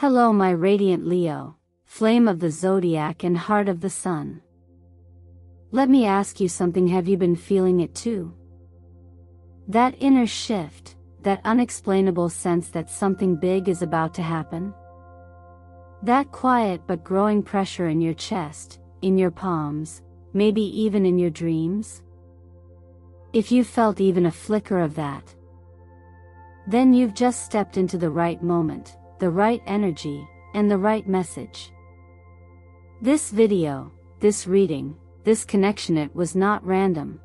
Hello my radiant Leo, flame of the zodiac and heart of the sun. Let me ask you something, have you been feeling it too? That inner shift, that unexplainable sense that something big is about to happen? That quiet but growing pressure in your chest, in your palms, maybe even in your dreams? If you felt even a flicker of that, then you've just stepped into the right moment, the right energy, and the right message. This video, this reading, this connection, it was not random.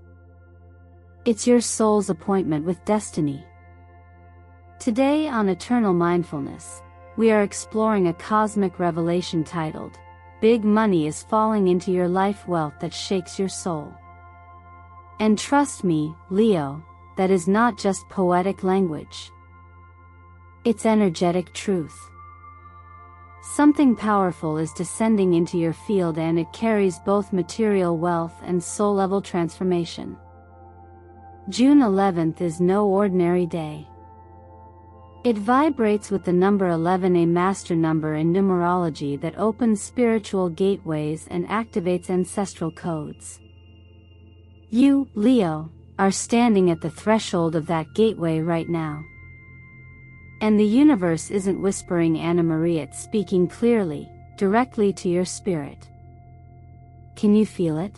It's your soul's appointment with destiny. Today on Eternal Mindfulness, we are exploring a cosmic revelation titled, Big Money is Falling into Your Life, Wealth That Shakes Your Soul. And trust me, Leo, that is not just poetic language. It's energetic truth. Something powerful is descending into your field, and it carries both material wealth and soul-level transformation. June 11th is no ordinary day. It vibrates with the number 11, a master number in numerology that opens spiritual gateways and activates ancestral codes. You, Leo, are standing at the threshold of that gateway right now. And the universe isn't whispering Anna Maria, it's speaking clearly, directly to your spirit. Can you feel it?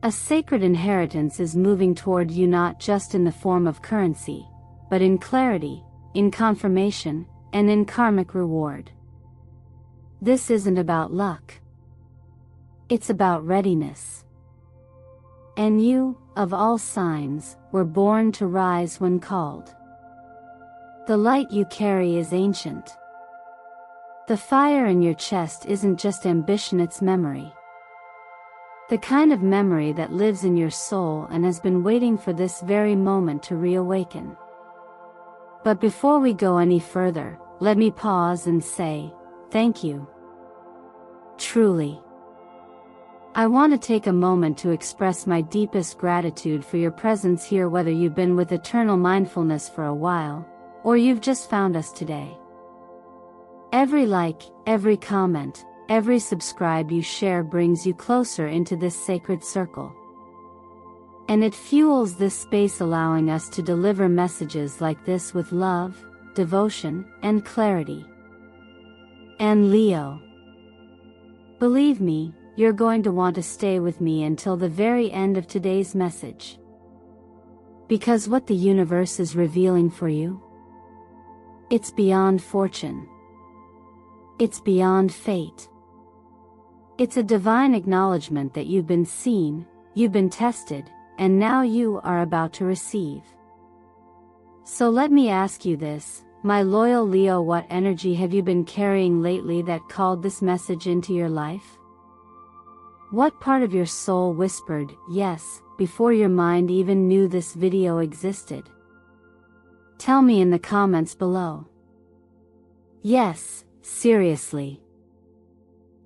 A sacred inheritance is moving toward you, not just in the form of currency, but in clarity, in confirmation, and in karmic reward. This isn't about luck. It's about readiness. And you, of all signs, were born to rise when called. The light you carry is ancient. The fire in your chest isn't just ambition, it's memory. The kind of memory that lives in your soul and has been waiting for this very moment to reawaken. But before we go any further, let me pause and say, thank you. Truly. I want to take a moment to express my deepest gratitude for your presence here, whether you've been with Eternal Mindfulness for a while, or you've just found us today. Every like, every comment, every subscribe you share brings you closer into this sacred circle. And it fuels this space, allowing us to deliver messages like this with love, devotion, and clarity. And Leo, believe me, you're going to want to stay with me until the very end of today's message. Because what the universe is revealing for you, it's beyond fortune. It's beyond fate. It's a divine acknowledgement that you've been seen, you've been tested, and now you are about to receive. So let me ask you this, my loyal Leo, what energy have you been carrying lately that called this message into your life? What part of your soul whispered, yes, before your mind even knew this video existed? Tell me in the comments below. Yes, seriously.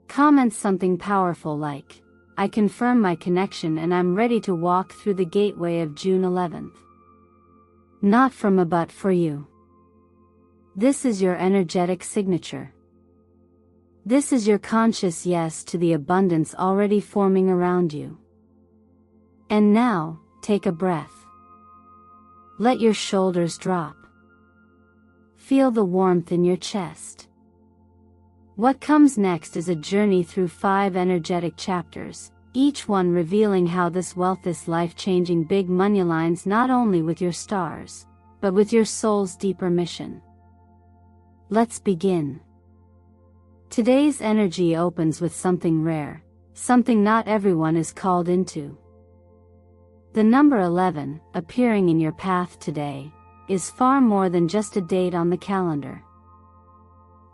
Comment something powerful like, I confirm my connection and I'm ready to walk through the gateway of June 11th. Not from a but for you. This is your energetic signature. This is your conscious yes to the abundance already forming around you. And now, take a breath. Let your shoulders drop. Feel the warmth in your chest. What comes next is a journey through 5 energetic chapters, each one revealing how this wealth, this life-changing big money aligns not only with your stars, but with your soul's deeper mission. Let's begin. Today's energy opens with something rare, something not everyone is called into. The number 11, appearing in your path today, is far more than just a date on the calendar.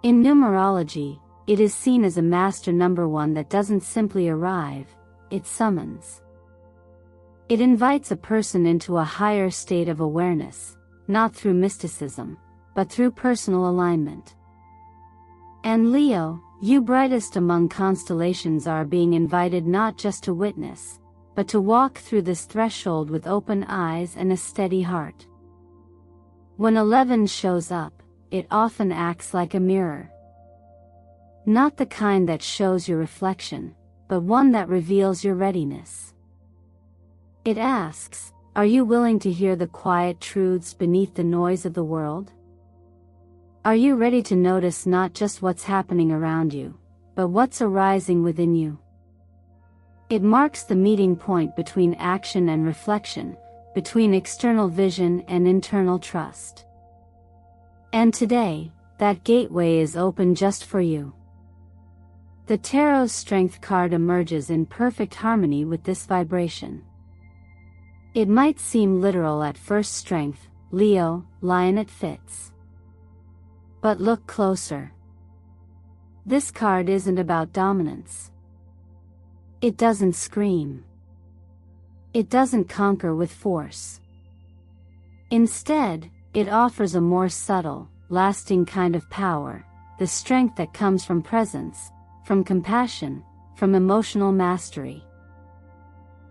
In numerology, it is seen as a master number, one that doesn't simply arrive, it summons. It invites a person into a higher state of awareness, not through mysticism, but through personal alignment. And Leo, you brightest among constellations, are being invited not just to witness, but to walk through this threshold with open eyes and a steady heart. When 11 shows up, it often acts like a mirror. Not the kind that shows your reflection, but one that reveals your readiness. It asks, are you willing to hear the quiet truths beneath the noise of the world? Are you ready to notice not just what's happening around you, but what's arising within you? It marks the meeting point between action and reflection, between external vision and internal trust. And today, that gateway is open just for you. The Tarot's Strength card emerges in perfect harmony with this vibration. It might seem literal at first: strength, Leo, lion, it fits. But look closer. This card isn't about dominance. It doesn't scream. It doesn't conquer with force. Instead, it offers a more subtle, lasting kind of power, the strength that comes from presence, from compassion, from emotional mastery.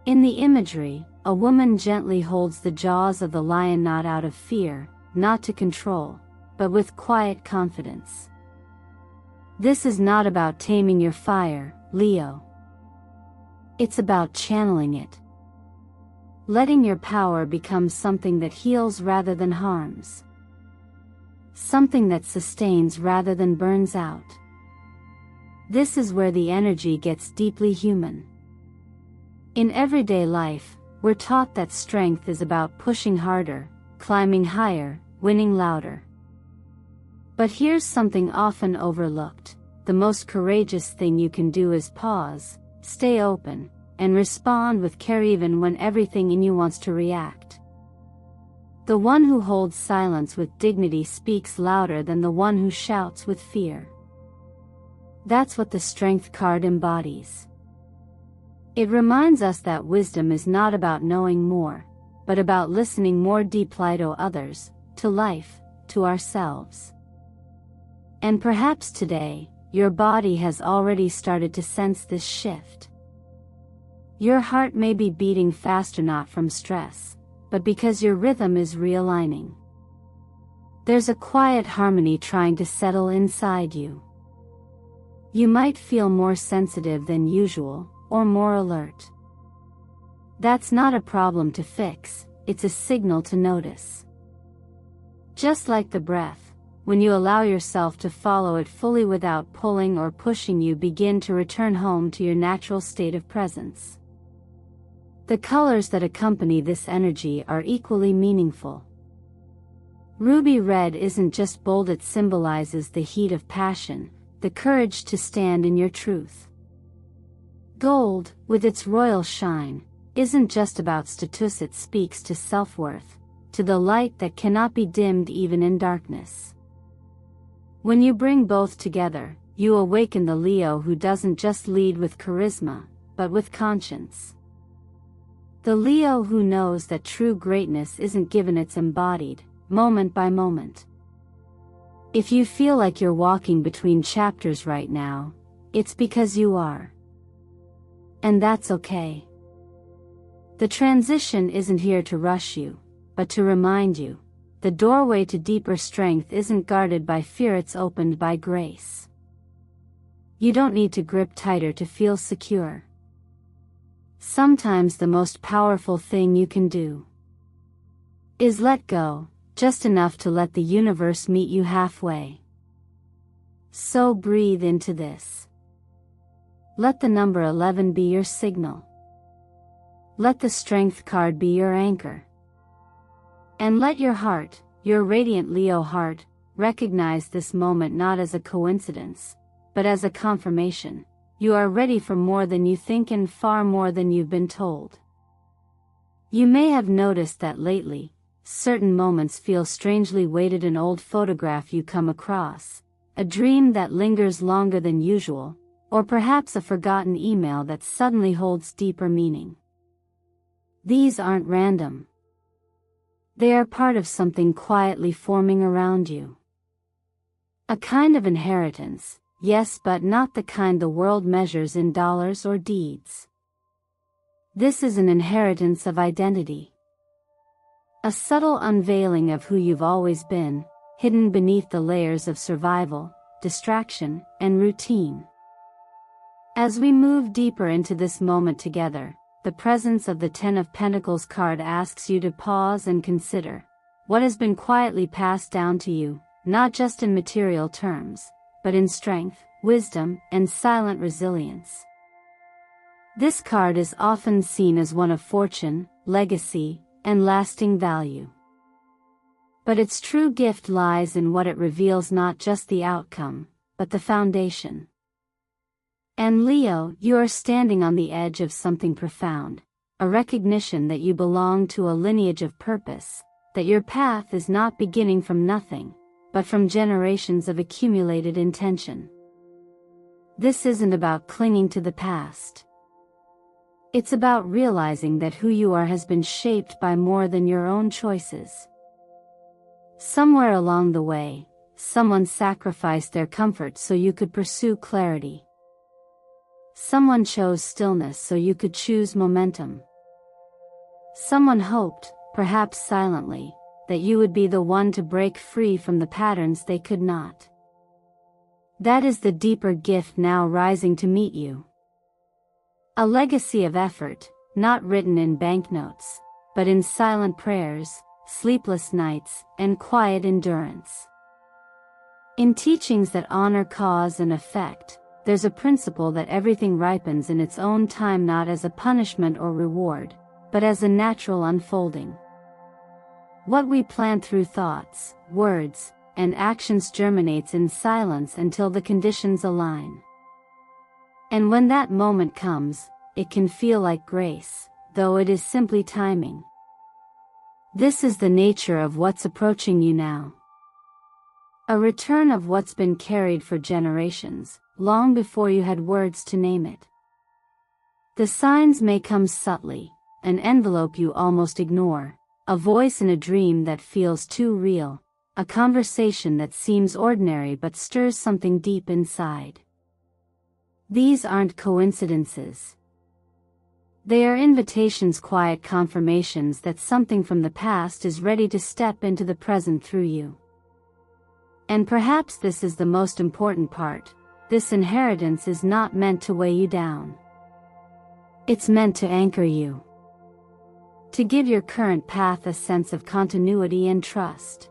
In the imagery, a woman gently holds the jaws of the lion, not out of fear, not to control, but with quiet confidence. This is not about taming your fire, Leo. It's about channeling it. Letting your power become something that heals rather than harms. Something that sustains rather than burns out. This is where the energy gets deeply human. In everyday life, we're taught that strength is about pushing harder, climbing higher, winning louder. But here's something often overlooked: the most courageous thing you can do is pause, stay open, and respond with care even when everything in you wants to react. The one who holds silence with dignity speaks louder than the one who shouts with fear. That's what the Strength card embodies. It reminds us that wisdom is not about knowing more, but about listening more deeply to others, to life, to ourselves. And perhaps today, your body has already started to sense this shift. Your heart may be beating faster not from stress, but because your rhythm is realigning. There's a quiet harmony trying to settle inside you. You might feel more sensitive than usual, or more alert. That's not a problem to fix, it's a signal to notice. Just like the breath, when you allow yourself to follow it fully without pulling or pushing, you begin to return home to your natural state of presence. The colors that accompany this energy are equally meaningful. Ruby red isn't just bold, it symbolizes the heat of passion, the courage to stand in your truth. Gold, with its royal shine, isn't just about status, it speaks to self-worth, to the light that cannot be dimmed even in darkness. When you bring both together, you awaken the Leo who doesn't just lead with charisma, but with conscience. The Leo who knows that true greatness isn't given, it's embodied, moment by moment. If you feel like you're walking between chapters right now, it's because you are. And that's okay. The transition isn't here to rush you, but to remind you, the doorway to deeper strength isn't guarded by fear, it's opened by grace. You don't need to grip tighter to feel secure. Sometimes the most powerful thing you can do is let go, just enough to let the universe meet you halfway. So breathe into this. Let the number 11 be your signal. Let the Strength card be your anchor. And let your heart, your radiant Leo heart, recognize this moment not as a coincidence, but as a confirmation. You are ready for more than you think and far more than you've been told. You may have noticed that lately, certain moments feel strangely weighted: an old photograph you come across, a dream that lingers longer than usual, or perhaps a forgotten email that suddenly holds deeper meaning. These aren't random. They are part of something quietly forming around you. A kind of inheritance, yes, but not the kind the world measures in dollars or deeds. This is an inheritance of identity. A subtle unveiling of who you've always been, hidden beneath the layers of survival, distraction, and routine. As we move deeper into this moment together, the presence of the Ten of Pentacles card asks you to pause and consider what has been quietly passed down to you, not just in material terms, but in strength, wisdom, and silent resilience. This card is often seen as one of fortune, legacy, and lasting value. But its true gift lies in what it reveals, not just the outcome, but the foundation. And Leo, you are standing on the edge of something profound, a recognition that you belong to a lineage of purpose, that your path is not beginning from nothing, but from generations of accumulated intention. This isn't about clinging to the past. It's about realizing that who you are has been shaped by more than your own choices. Somewhere along the way, someone sacrificed their comfort so you could pursue clarity. Someone chose stillness so you could choose momentum. Someone hoped, perhaps silently, that you would be the one to break free from the patterns they could not. That is the deeper gift now rising to meet you. A legacy of effort, not written in banknotes, but in silent prayers, sleepless nights, and quiet endurance. In teachings that honor cause and effect, there's a principle that everything ripens in its own time, not as a punishment or reward, but as a natural unfolding. What we plant through thoughts, words, and actions germinates in silence until the conditions align. And when that moment comes, it can feel like grace, though it is simply timing. This is the nature of what's approaching you now. A return of what's been carried for generations, long before you had words to name it. The signs may come subtly, an envelope you almost ignore, a voice in a dream that feels too real, a conversation that seems ordinary but stirs something deep inside. These aren't coincidences. They are invitations, quiet confirmations that something from the past is ready to step into the present through you. And perhaps this is the most important part: this inheritance is not meant to weigh you down. It's meant to anchor you. To give your current path a sense of continuity and trust.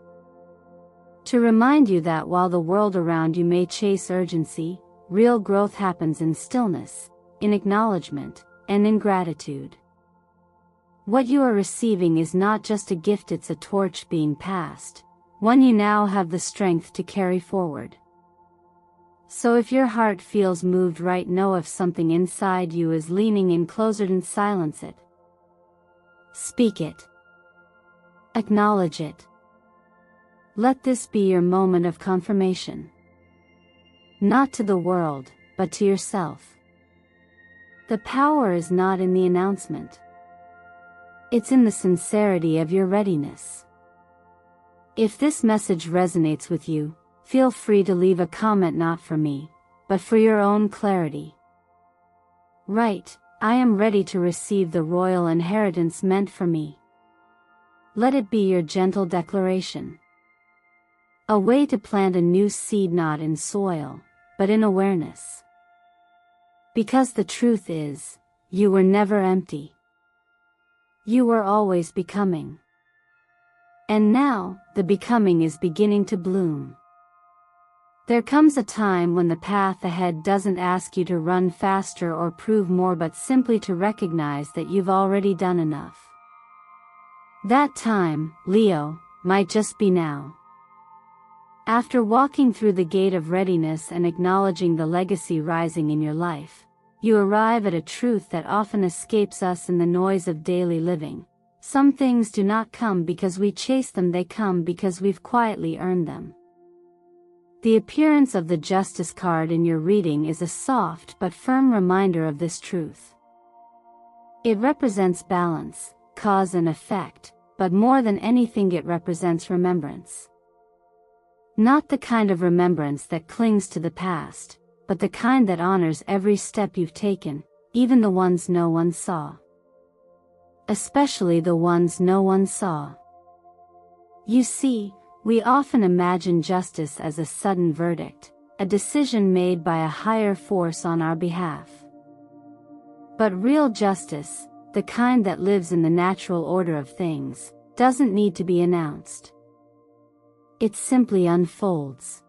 To remind you that while the world around you may chase urgency, real growth happens in stillness, in acknowledgement, and in gratitude. What you are receiving is not just a gift, it's a torch being passed, one you now have the strength to carry forward. So if your heart feels moved right, know if something inside you is leaning in closer, and silence it. Speak it. Acknowledge it. Let this be your moment of confirmation. Not to the world, but to yourself. The power is not in the announcement. It's in the sincerity of your readiness. If this message resonates with you, feel free to leave a comment, not for me, but for your own clarity. Write, "I am ready to receive the royal inheritance meant for me." Let it be your gentle declaration. A way to plant a new seed, not in soil, but in awareness. Because the truth is, you were never empty. You were always becoming. And now, the becoming is beginning to bloom. There comes a time when the path ahead doesn't ask you to run faster or prove more, but simply to recognize that you've already done enough. That time, Leo, might just be now. After walking through the gate of readiness and acknowledging the legacy rising in your life, you arrive at a truth that often escapes us in the noise of daily living. Some things do not come because we chase them, they come because we've quietly earned them. The appearance of the Justice card in your reading is a soft but firm reminder of this truth. It represents balance, cause and effect, but more than anything it represents remembrance. Not the kind of remembrance that clings to the past, but the kind that honors every step you've taken, even the ones no one saw. Especially the ones no one saw. You see, We often imagine justice as a sudden verdict, a decision made by a higher force on our behalf. But real justice, the kind that lives in the natural order of things, doesn't need to be announced. It simply unfolds.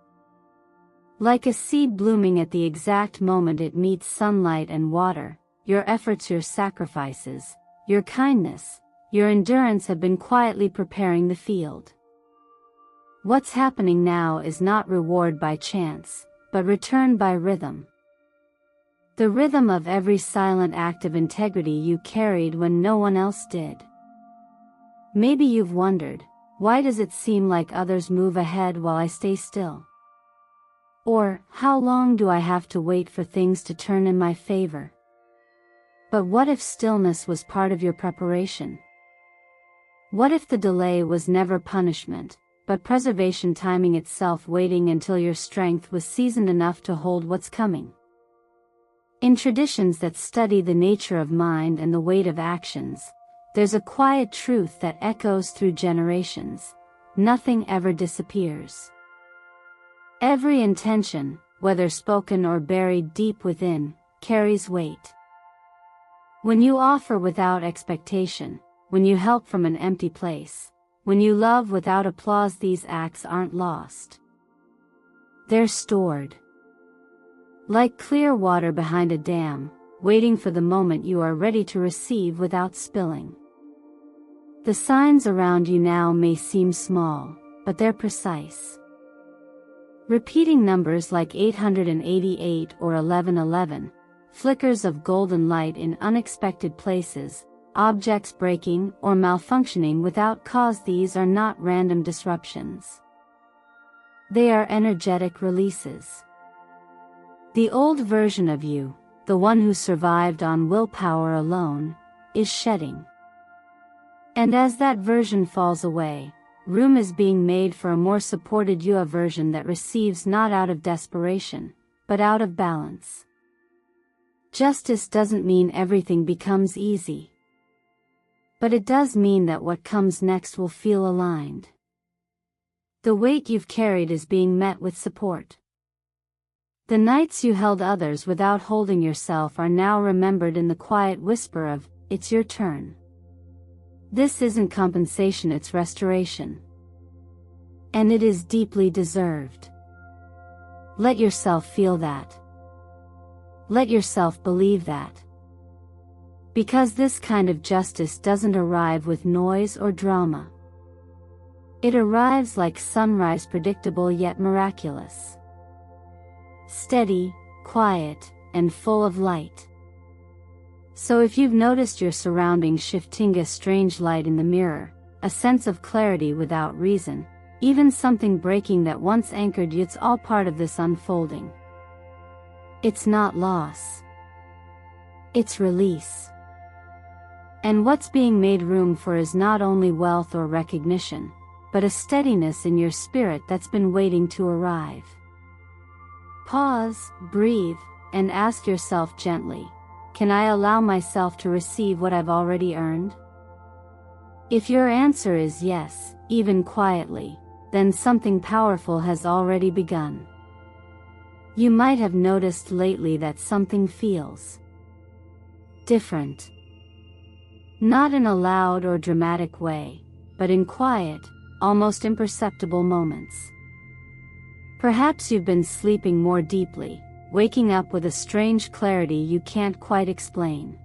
Like a seed blooming at the exact moment it meets sunlight and water, your efforts, your sacrifices, your kindness, your endurance have been quietly preparing the field. What's happening now is not reward by chance, but return by rhythm. The rhythm of every silent act of integrity you carried when no one else did. Maybe you've wondered, why does it seem like others move ahead while I stay still? Or, how long do I have to wait for things to turn in my favor? But what if stillness was part of your preparation? What if the delay was never punishment, but preservation, timing itself, waiting until your strength was seasoned enough to hold what's coming? In traditions that study the nature of mind and the weight of actions, there's a quiet truth that echoes through generations: nothing ever disappears. Every intention, whether spoken or buried deep within, carries weight. When you offer without expectation, when you help from an empty place, when you love without applause, these acts aren't lost. They're stored. Like clear water behind a dam, waiting for the moment you are ready to receive without spilling. The signs around you now may seem small, but they're precise. Repeating numbers like 888 or 1111, flickers of golden light in unexpected places, objects breaking or malfunctioning without cause. These are not random disruptions. They are energetic releases. The old version of you, the one who survived on willpower alone, is shedding. And as that version falls away, room is being made for a more supported you, a version that receives not out of desperation, but out of balance. Justice doesn't mean everything becomes easy. But it does mean that what comes next will feel aligned. The weight you've carried is being met with support. The nights you held others without holding yourself are now remembered in the quiet whisper of, "It's your turn." This isn't compensation, it's restoration. And it is deeply deserved. Let yourself feel that. Let yourself believe that. Because this kind of justice doesn't arrive with noise or drama. It arrives like sunrise, predictable yet miraculous. Steady, quiet, and full of light. So if you've noticed your surroundings shifting, a strange light in the mirror, a sense of clarity without reason, even something breaking that once anchored you, it's all part of this unfolding. It's not loss. It's release. And what's being made room for is not only wealth or recognition, but a steadiness in your spirit that's been waiting to arrive. Pause, breathe, and ask yourself gently, can I allow myself to receive what I've already earned? If your answer is yes, even quietly, then something powerful has already begun. You might have noticed lately that something feels different. Not in a loud or dramatic way, but in quiet, almost imperceptible moments. Perhaps you've been sleeping more deeply, waking up with a strange clarity you can't quite explain.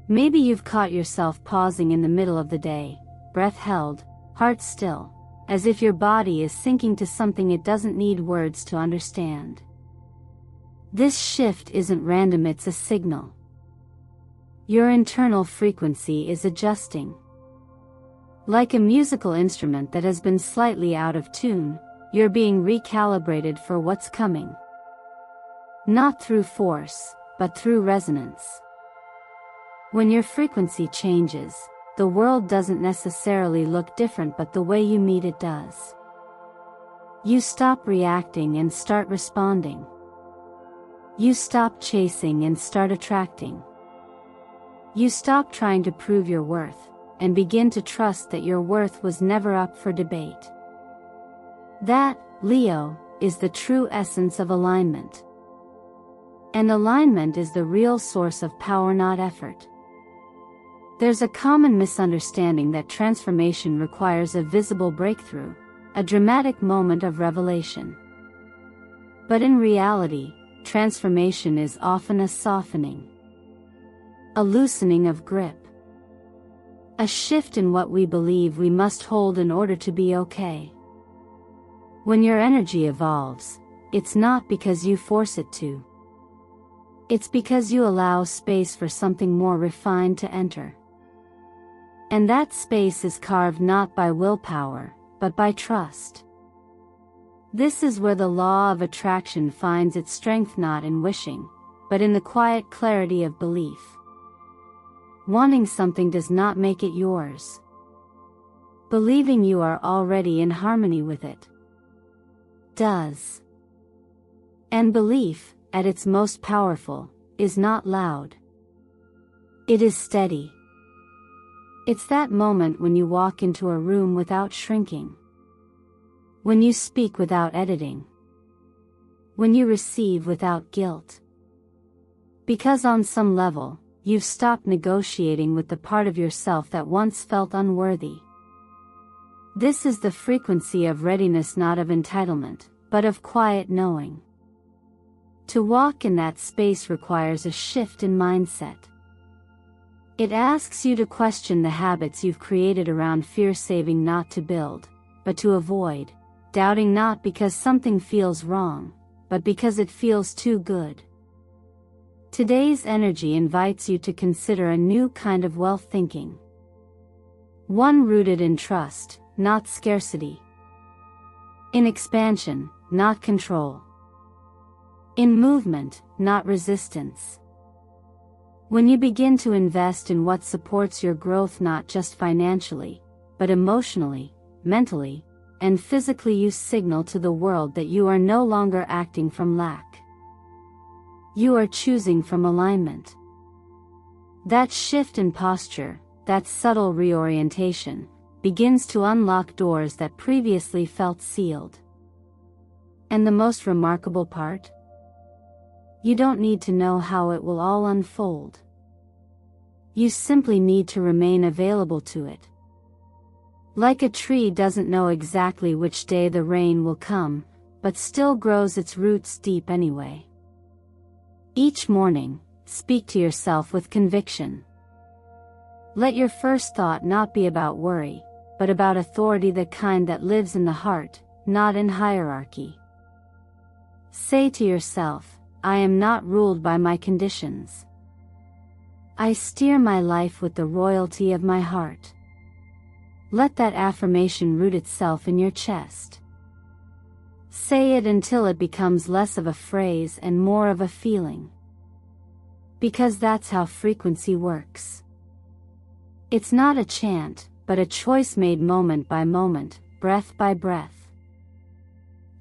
Maybe you've caught yourself pausing in the middle of the day, breath held, heart still, as if your body is syncing to something it doesn't need words to understand. This shift isn't random, it's a signal. Your internal frequency is adjusting. Like a musical instrument that has been slightly out of tune, you're being recalibrated for what's coming. Not through force, but through resonance. When your frequency changes, the world doesn't necessarily look different, but the way you meet it does. You stop reacting and start responding. You stop chasing and start attracting. You stop trying to prove your worth, and begin to trust that your worth was never up for debate. That, Leo, is the true essence of alignment. And alignment is the real source of power, not effort. There's a common misunderstanding that transformation requires a visible breakthrough, a dramatic moment of revelation. But in reality, transformation is often a softening, a loosening of grip, a shift in what we believe we must hold in order to be okay. When your energy evolves, it's not because you force it to. It's because you allow space for something more refined to enter. And that space is carved not by willpower, but by trust. This is where the law of attraction finds its strength, not in wishing, but in the quiet clarity of belief. Wanting something does not make it yours. Believing you are already in harmony with it does. And belief, at its most powerful, is not loud. It is steady. It's that moment when you walk into a room without shrinking. When you speak without editing. When you receive without guilt. Because on some level, you've stopped negotiating with the part of yourself that once felt unworthy. This is the frequency of readiness, not of entitlement, but of quiet knowing. To walk in that space requires a shift in mindset. It asks you to question the habits you've created around fear, saving not to build, but to avoid, doubting not because something feels wrong, but because it feels too good. Today's energy invites you to consider a new kind of wealth thinking. One rooted in trust, not scarcity. In expansion, not control. In movement, not resistance. When you begin to invest in what supports your growth, not just financially, but emotionally, mentally, and physically, you signal to the world that you are no longer acting from lack. You are choosing from alignment. That shift in posture, that subtle reorientation, begins to unlock doors that previously felt sealed. And the most remarkable part? You don't need to know how it will all unfold. You simply need to remain available to it. Like a tree doesn't know exactly which day the rain will come, but still grows its roots deep anyway. Each morning, speak to yourself with conviction. Let your first thought not be about worry, but about authority, the kind that lives in the heart, not in hierarchy. Say to yourself, I am not ruled by my conditions. I steer my life with the royalty of my heart. Let that affirmation root itself in your chest. Say it until it becomes less of a phrase and more of a feeling. Because that's how frequency works. It's not a chant, but a choice made moment by moment, breath by breath.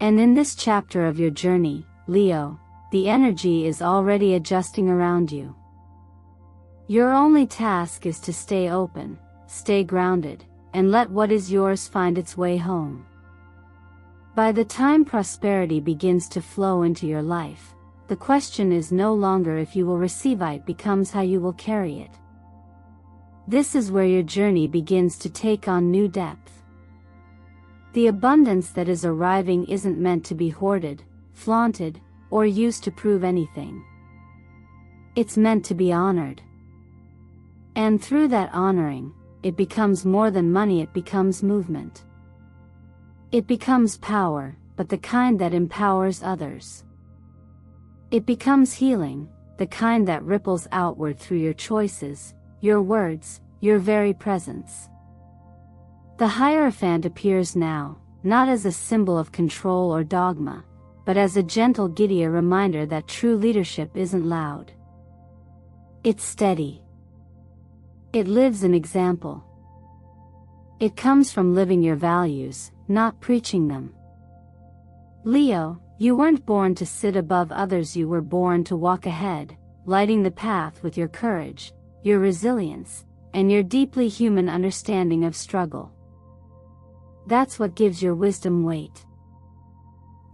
And in this chapter of your journey, Leo, the energy is already adjusting around you. Your only task is to stay open, stay grounded, and let what is yours find its way home. By the time prosperity begins to flow into your life, the question is no longer if you will receive it, becomes how you will carry it. This is where your journey begins to take on new depth. The abundance that is arriving isn't meant to be hoarded, flaunted, or used to prove anything. It's meant to be honored. And through that honoring, it becomes more than money, it becomes movement. It becomes power, but the kind that empowers others. It becomes healing, the kind that ripples outward through your choices, your words, your very presence. The Hierophant appears now, not as a symbol of control or dogma, but as a gentle, giddy reminder that true leadership isn't loud. It's steady. It lives in example. It comes from living your values, not preaching them. Leo, you weren't born to sit above others, you were born to walk ahead, lighting the path with your courage, your resilience, and your deeply human understanding of struggle. That's what gives your wisdom weight.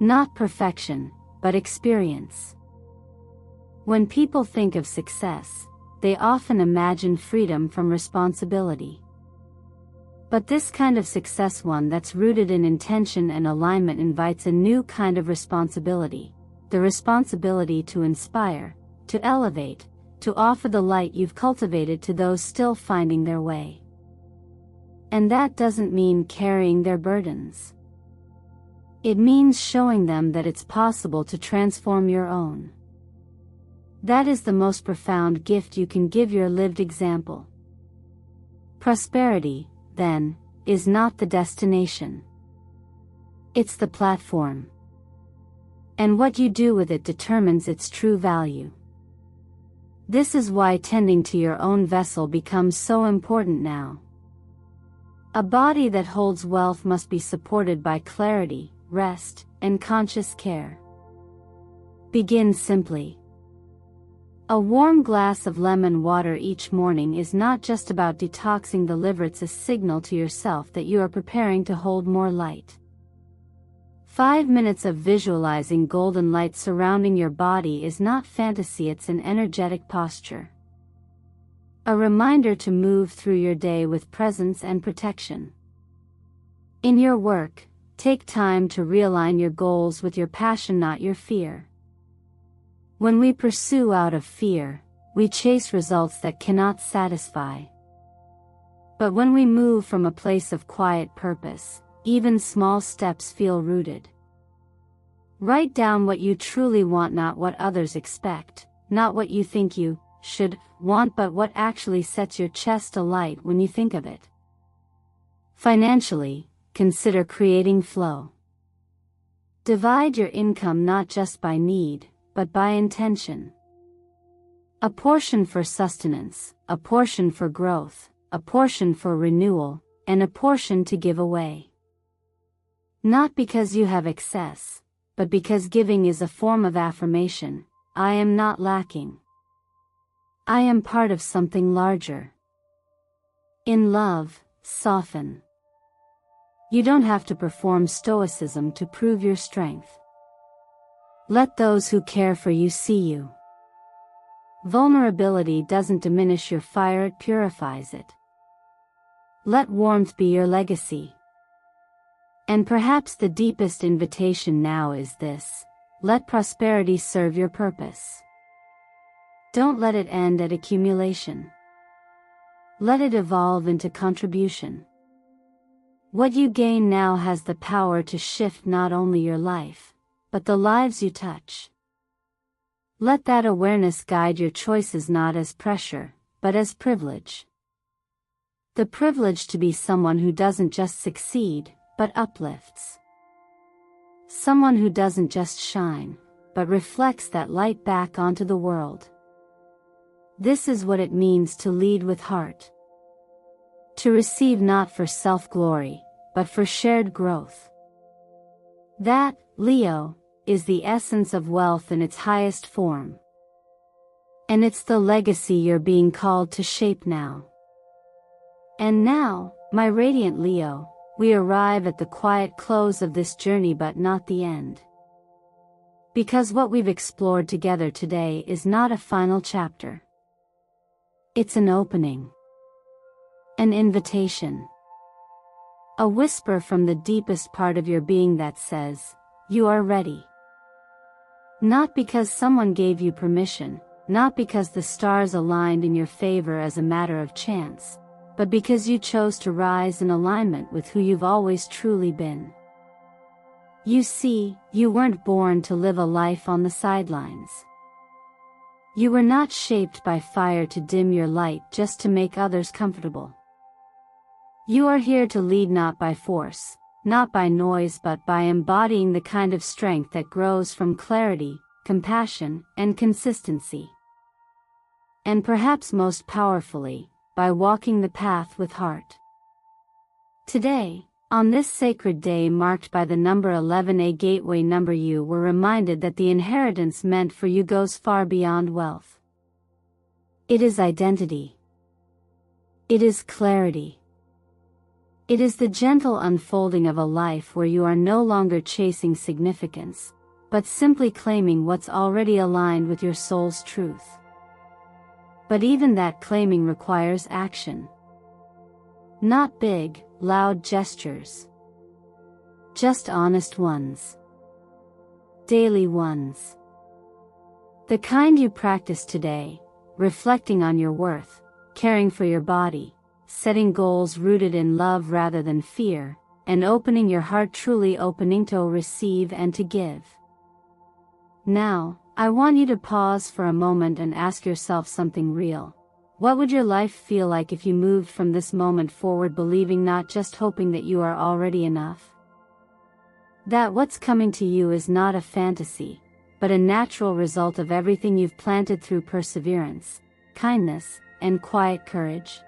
Not perfection, but experience. When people think of success, they often imagine freedom from responsibility. But this kind of success, one that's rooted in intention and alignment, invites a new kind of responsibility, the responsibility to inspire, to elevate, to offer the light you've cultivated to those still finding their way. And that doesn't mean carrying their burdens. It means showing them that it's possible to transform your own. That is the most profound gift you can give your lived example. Prosperity, then, is not the destination. It's the platform. And what you do with it determines its true value. This is why tending to your own vessel becomes so important now. A body that holds wealth must be supported by clarity, rest, and conscious care. Begin simply. A warm glass of lemon water each morning is not just about detoxing the liver, it's a signal to yourself that you are preparing to hold more light. 5 minutes of visualizing golden light surrounding your body is not fantasy, it's an energetic posture. A reminder to move through your day with presence and protection. In your work, take time to realign your goals with your passion, not your fear. When we pursue out of fear, we chase results that cannot satisfy. But when we move from a place of quiet purpose, even small steps feel rooted. Write down what you truly want, not what others expect, not what you think you should want, but what actually sets your chest alight when you think of it. Financially, consider creating flow. Divide your income not just by need, but by intention. A portion for sustenance, a portion for growth, a portion for renewal, and a portion to give away. Not because you have excess, but because giving is a form of affirmation. I am not lacking. I am part of something larger. In love, soften. You don't have to perform stoicism to prove your strength. Let those who care for you see you. Vulnerability doesn't diminish your fire, it purifies it. Let warmth be your legacy. And perhaps the deepest invitation now is this: let prosperity serve your purpose. Don't let it end at accumulation. Let it evolve into contribution. What you gain now has the power to shift not only your life, but the lives you touch. Let that awareness guide your choices, not as pressure, but as privilege. The privilege to be someone who doesn't just succeed, but uplifts. Someone who doesn't just shine, but reflects that light back onto the world. This is what it means to lead with heart. To receive not for self-glory, but for shared growth. That, Leo, is the essence of wealth in its highest form. And it's the legacy you're being called to shape now. And now, my radiant Leo, we arrive at the quiet close of this journey, but not the end. Because what we've explored together today is not a final chapter. It's an opening. An invitation. A whisper from the deepest part of your being that says, you are ready. Not because someone gave you permission, not because the stars aligned in your favor as a matter of chance, but because you chose to rise in alignment with who you've always truly been. You see, you weren't born to live a life on the sidelines. You were not shaped by fire to dim your light just to make others comfortable. You are here to lead, not by force, not by noise, but by embodying the kind of strength that grows from clarity, compassion, and consistency. And perhaps most powerfully, by walking the path with heart. Today, on this sacred day marked by the number 11, a gateway number, you were reminded that the inheritance meant for you goes far beyond wealth. It is identity. It is clarity. It is the gentle unfolding of a life where you are no longer chasing significance, but simply claiming what's already aligned with your soul's truth. But even that claiming requires action. Not big, loud gestures. Just honest ones. Daily ones. The kind you practice today, reflecting on your worth, caring for your body, setting goals rooted in love rather than fear, and opening your heart, truly opening to receive and to give. Now, I want you to pause for a moment and ask yourself something real. What would your life feel like if you moved from this moment forward believing, not just hoping, that you are already enough? That what's coming to you is not a fantasy, but a natural result of everything you've planted through perseverance, kindness, and quiet courage?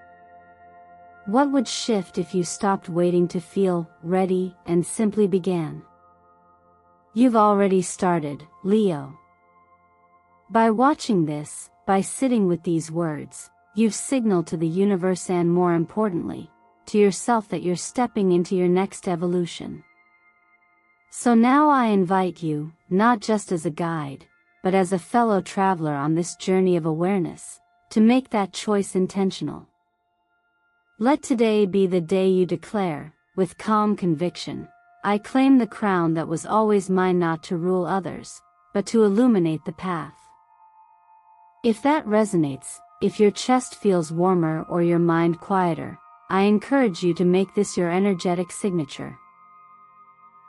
What would shift if you stopped waiting to feel ready and simply began? You've already started, Leo. By watching this, by sitting with these words, you've signaled to the universe and, more importantly, to yourself that you're stepping into your next evolution. So now I invite you, not just as a guide, but as a fellow traveler on this journey of awareness, to make that choice intentional. Let today be the day you declare, with calm conviction, I claim the crown that was always mine, not to rule others, but to illuminate the path. If that resonates, if your chest feels warmer or your mind quieter, I encourage you to make this your energetic signature.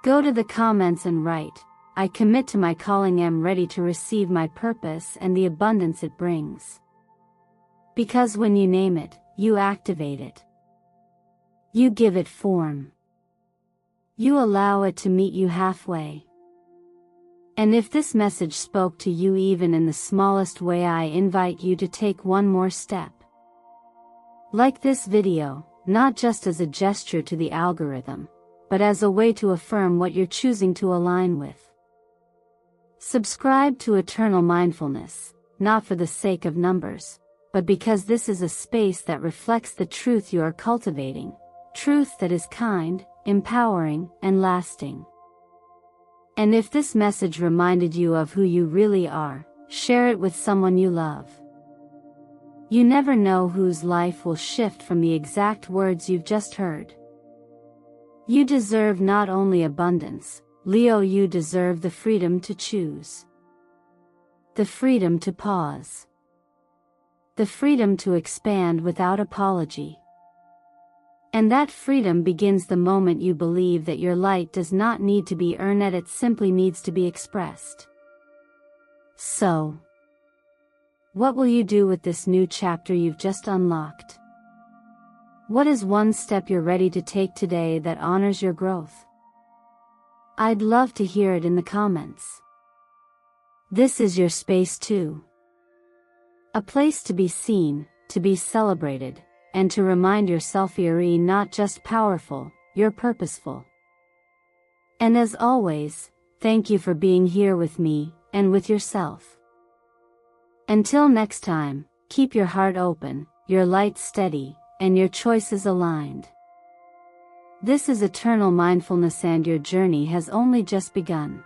Go to the comments and write, I commit to my calling, am ready to receive my purpose and the abundance it brings. Because when you name it, you activate it. You give it form. You allow it to meet you halfway. And if this message spoke to you even in the smallest way, I invite you to take one more step. Like this video, not just as a gesture to the algorithm, but as a way to affirm what you're choosing to align with. Subscribe to Eternal Mindfulness, not for the sake of numbers, but because this is a space that reflects the truth you are cultivating, truth that is kind, empowering, and lasting. And if this message reminded you of who you really are, share it with someone you love. You never know whose life will shift from the exact words you've just heard. You deserve not only abundance, Leo, you deserve the freedom to choose. The freedom to pause. The freedom to expand without apology. And that freedom begins the moment you believe that your light does not need to be earned, it simply needs to be expressed. So, what will you do with this new chapter you've just unlocked? What is one step you're ready to take today that honors your growth? I'd love to hear it in the comments. This is your space too. A place to be seen, to be celebrated, and to remind yourself you're not just powerful, you're purposeful. And as always, thank you for being here with me, and with yourself. Until next time, keep your heart open, your light steady, and your choices aligned. This is Eternal Mindfulness, and your journey has only just begun.